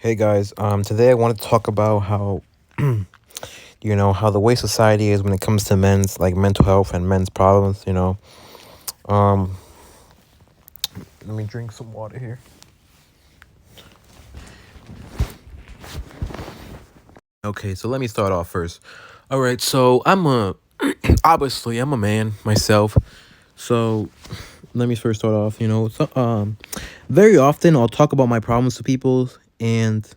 Hey guys, today I want to talk about how how the way society is when it comes to men's like mental health and men's problems. Um, let me drink some water here. Okay, so let me start off first. All right, so obviously I'm a man myself. So let me first start off. Very often I'll talk about my problems to people, and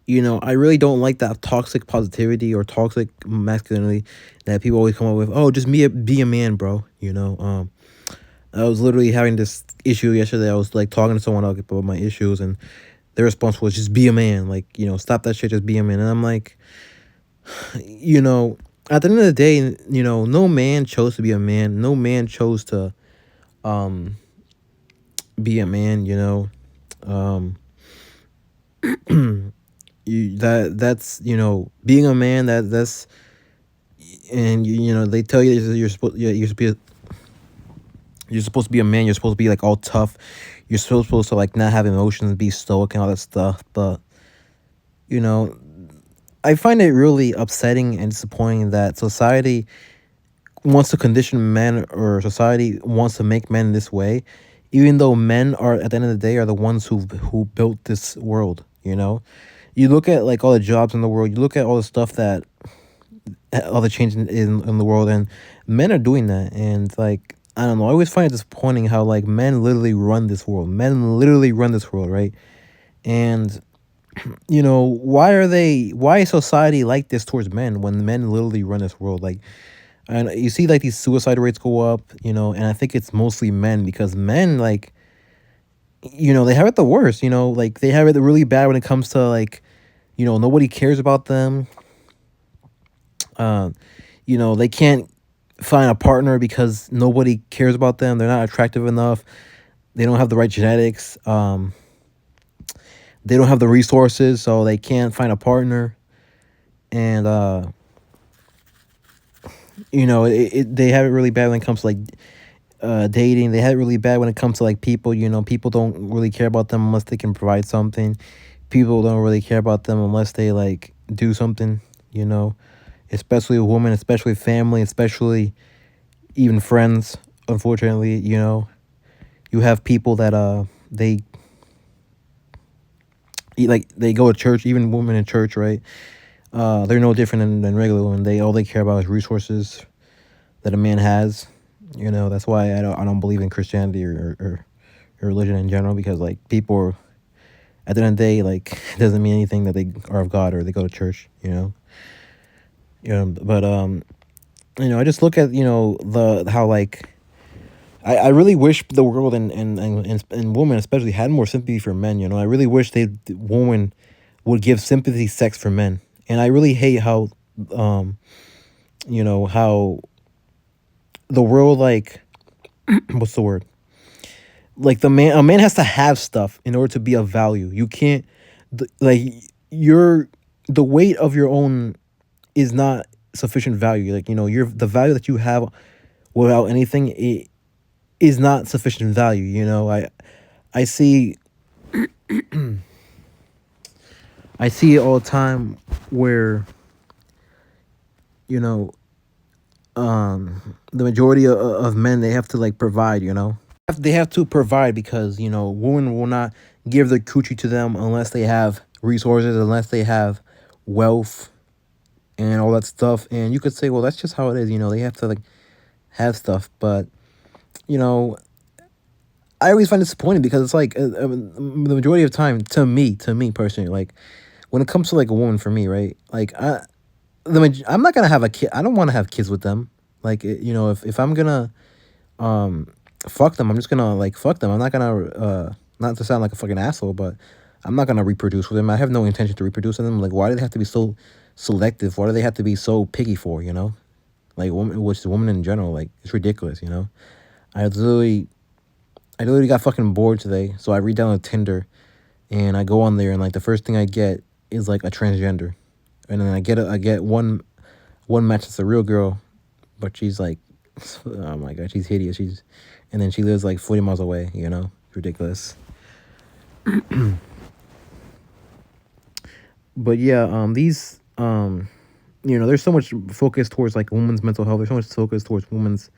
I really don't like that toxic positivity or toxic masculinity that people always come up with. Oh, just be a man, bro. I was literally having this issue yesterday. I was like talking to someone about my issues, and their response was just be a man. Like, stop that shit, just be a man. And I'm like, you know, at the end of the day, no man chose to be a man. No man chose to um be a man, Um that's being a man, that's and they tell you that you're supposed to be a man. You're supposed to be like all tough. You're supposed to like not have emotions, be stoic and all that stuff. But you know, I find it really upsetting and disappointing that society wants to condition men, or society wants to make men this way, even though men are at the end of the day are the ones who built this world. You look at like all the jobs in the world. You look at all the stuff that all the change in the world, and men are doing that. And like, I don't know, I always find it disappointing how like men literally run this world. Men literally run this world, right? And why is society like this towards men when men literally run this world? Like, and you see like these suicide rates go up, and I think it's mostly men, because men, like, they have it the worst. Like, they have it really bad when it comes to like, nobody cares about them. uh they can't find a partner because nobody cares about them. They're not attractive enough. They don't have the right genetics. They don't have the resources, so they can't find a partner. And they have it really bad when it comes to like dating. They have it really bad when it comes to like people. People don't really care about them unless they can provide something. People don't really care about them unless they like do something. You know, especially a woman, especially family, especially even friends. Unfortunately, you have people that they go to church, even women in church, right? They're no different than regular women. All they care about is resources that a man has. That's why I don't believe in Christianity or religion in general, because like people are, at the end of the day, like, it doesn't mean anything that they are of God or they go to church. But I just look at the how like I really wish the world and women especially had more sympathy for men. I really wish women would give sympathy sex for men. And I really hate how how the world, like, what's the word? Like, a man has to have stuff in order to be of value. You can't, like, your the weight of your own is not sufficient value. Like, the value that you have without anything, it is not sufficient value. I see I see it all the time where you know the majority of men, they have to like provide. They have to provide because women will not give their coochie to them unless they have resources, unless they have wealth and all that stuff. And you could say, well, that's just how it is. They have to like have stuff. But you know I always find it disappointing because it's like, the majority of time, to me personally, like, when it comes to like a woman, for me, right? Like, I'm not gonna have a kid. I don't want to have kids with them. Like, if I'm gonna um fuck them, I'm just gonna like fuck them. I'm not gonna not to sound like a fucking asshole, but I'm not gonna reproduce with them. I have no intention to reproduce with them. Like, why do they have to be so selective? Why do they have to be so picky for? Like, women in general, like, it's ridiculous. I literally I literally got fucking bored today, so I re-downloaded Tinder, and I go on there, and like the first thing I get is like a transgender, and then I get one match that's a real girl, but she's like, oh my god, she's hideous. And then she lives like 40 miles away. Ridiculous. But yeah, these there's so much focus towards like women's mental health. There's so much focus towards women's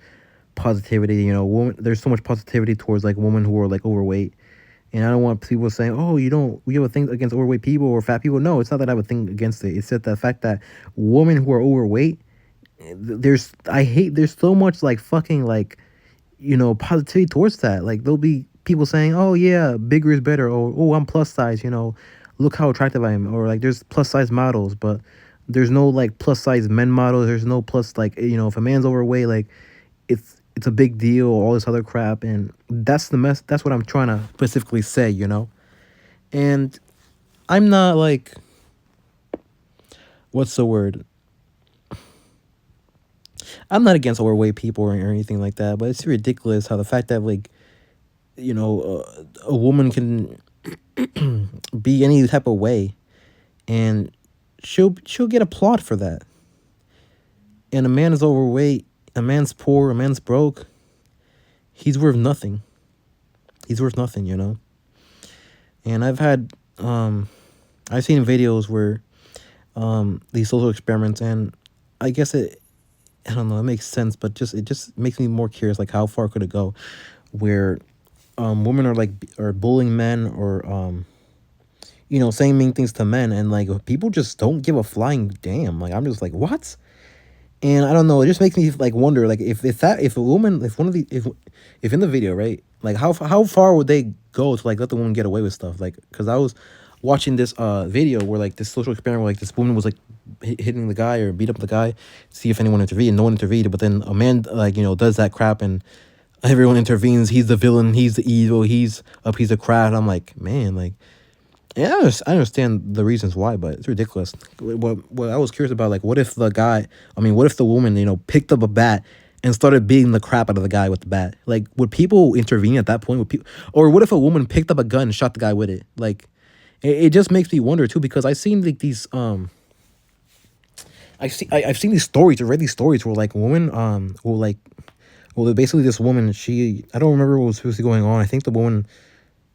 positivity. There's so much positivity towards like women who are like overweight. And I don't want people saying, "Oh, we have a thing against overweight people or fat people." No, it's not that I have a thing against it. It's just the fact that women who are overweight, there's so much like fucking like positivity towards that. Like there'll be people saying, "Oh yeah, bigger is better," or "Oh, I'm plus size," look how attractive I am, or like there's plus size models, but there's no like plus size men models. There's no plus like if a man's overweight, like it's a big deal, all this other crap, and that's the mess. That's what I'm trying to specifically say. And I'm not like, what's the word? I'm not against overweight people or anything like that, but it's ridiculous how the fact that like a woman can be any type of way, and she'll get applaud for that. And a man is overweight, a man's poor, a man's broke. He's worth nothing. He's worth nothing. And I've seen videos where these social experiments, and I guess I don't know, it makes sense, but it just makes me more curious, like how far could it go, where women are bullying men, or saying mean things to men, and like people just don't give a flying damn. Like I'm just like, what? And I don't know, it just makes me like wonder, like if a woman, if one of the if in the video, right, like how far would they go to like let the woman get away with stuff, like because I was watching this video where like this social experiment where like this woman was like hitting the guy or beat up the guy, see if anyone intervened, and no one intervened, but then a man like does that crap, and everyone intervenes. He's the villain, he's the evil, he's a piece of crap. I'm like, man, like, yeah, I understand the reasons why, but it's ridiculous. What I was curious about, like, what if the woman, picked up a bat and started beating the crap out of the guy with the bat? Like, would people intervene at that point? Or what if a woman picked up a gun and shot the guy with it? Like, it just makes me wonder too, because I've seen like these I've seen these stories, I read these stories where like women will like, well, basically this woman, I don't remember what was supposed to be going on. I think the woman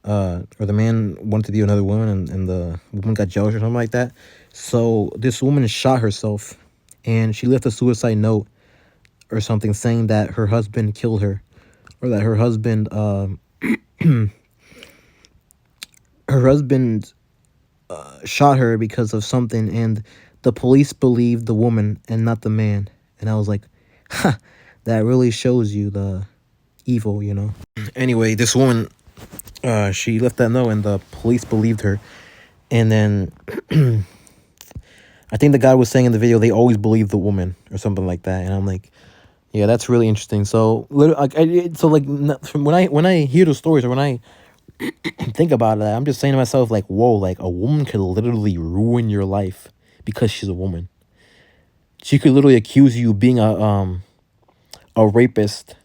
or the man wanted to be another woman, and the woman got jealous or something like that. So this woman shot herself, and she left a suicide note or something saying that her husband killed her, or that her husband shot her because of something, and the police believed the woman and not the man. And I was like, huh, that really shows you the evil. Anyway, this woman, she left that note, and the police believed her. And then I think the guy was saying in the video they always believe the woman or something like that. And I'm like, yeah, that's really interesting. So when I hear those stories, or when I think about it, I'm just saying to myself, like, whoa, like a woman could literally ruin your life because she's a woman. She could literally accuse you of being a rapist,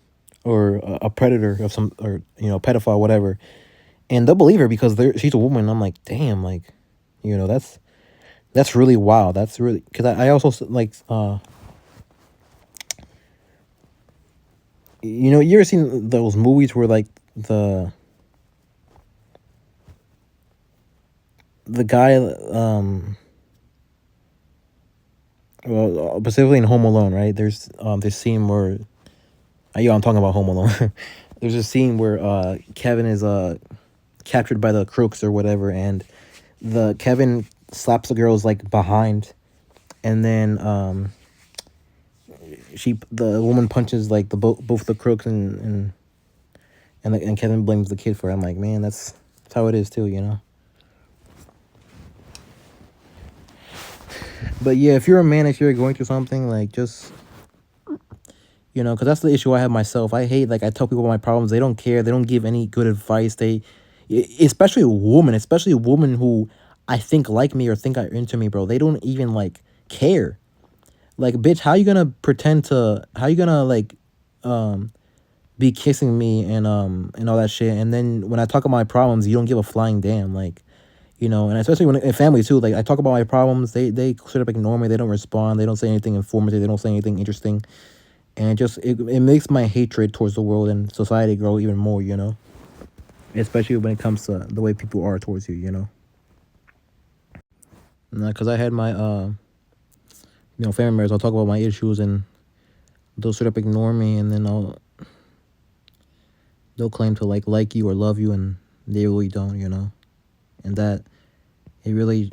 or a predator of some, or pedophile, whatever, and they'll believe her because she's a woman. I'm like, damn, like, that's really wild. That's really, because I also like you ever seen those movies where like the guy well, specifically in Home Alone, right? There's this scene where I'm talking about Home Alone. There's a scene where Kevin is captured by the crooks or whatever, and the Kevin slaps the girl's like behind, and then the woman punches like both the crooks, and Kevin blames the kid for it. I'm like, man, that's how it is too. But yeah, if you're a man, if you're going through something, like, just, because that's the issue I have myself. I hate, like, I tell people my problems, they don't care, they don't give any good advice. Especially a woman who I think like me or think are into me, bro. They don't even like care. Like, bitch, how you gonna like be kissing me and all that shit, and then when I talk about my problems, you don't give a flying damn, like, and especially when in family too, like I talk about my problems, they straight up ignore me, they don't respond, they don't say anything informative, they don't say anything interesting, and it makes my hatred towards the world and society grow even more. especially when it comes to the way people are towards you. You know, because I had my family members. I'll talk about my issues and they'll straight up ignore me, and then they'll claim to like you or love you, and they really don't. You know, and that it really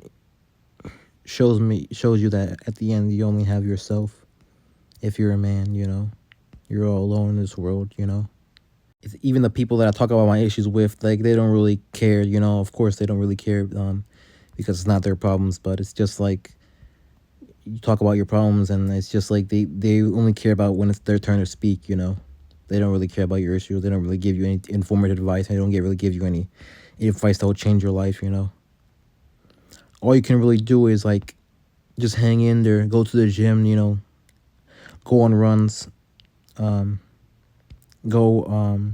shows you that at the end you only have yourself. If you're a man, you know, you're all alone in this world. You know, even the people that I talk about my issues with, like they don't really care. You know, of course they don't really care, because it's not their problems. But it's just like you talk about your problems, and it's just like they only care about when it's their turn to speak. You know, they don't really care about your issues. They don't really give you any informative advice. They don't really give you any advice that will change your life. You know, all you can really do is like just hang in there, go to the gym. You know, go on runs, um, go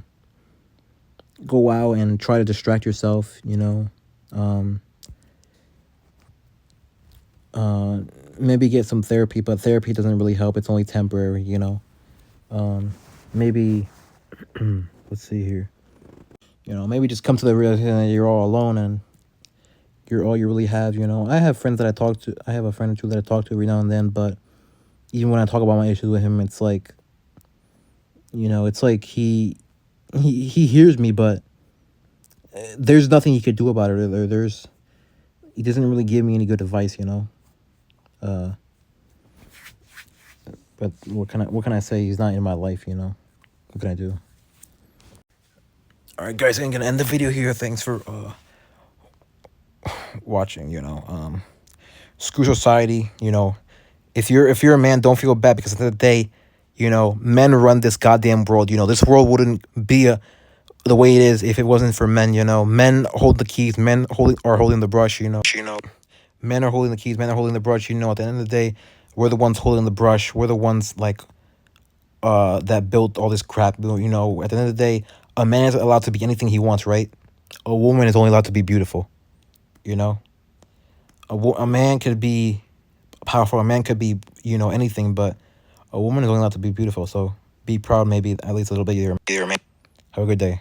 go out and try to distract yourself. You know, um, uh, maybe get some therapy, but therapy doesn't really help. It's only temporary. You know, maybe let's see here. You know, maybe just come to the realization that you're all alone and you're all you really have. You know, I have friends that I talk to. I have a friend or two that I talk to every now and then, but even when I talk about my issues with him, it's like, you know, it's like he hears me, but there's nothing he could do about it. He doesn't really give me any good advice. You know, uh, but what can I say? He's not in my life. You know, what can I do? All right, guys, I'm gonna end the video here. Thanks for watching. You know, screw society. You know, if you're a man, don't feel bad, because at the end of the day, you know, men run this goddamn world. You know, this world wouldn't be the way it is if it wasn't for men. You know, men hold the keys. Men are holding the brush. You know, men are holding the keys. Men are holding the brush. You know, at the end of the day, we're the ones holding the brush. We're the ones like that built all this crap. You know, at the end of the day, a man is allowed to be anything he wants, right? A woman is only allowed to be beautiful. You know, a man could be powerful. A man could be, you know, anything, but a woman is only allowed to be beautiful. So be proud, maybe at least a little bit. Have a good day.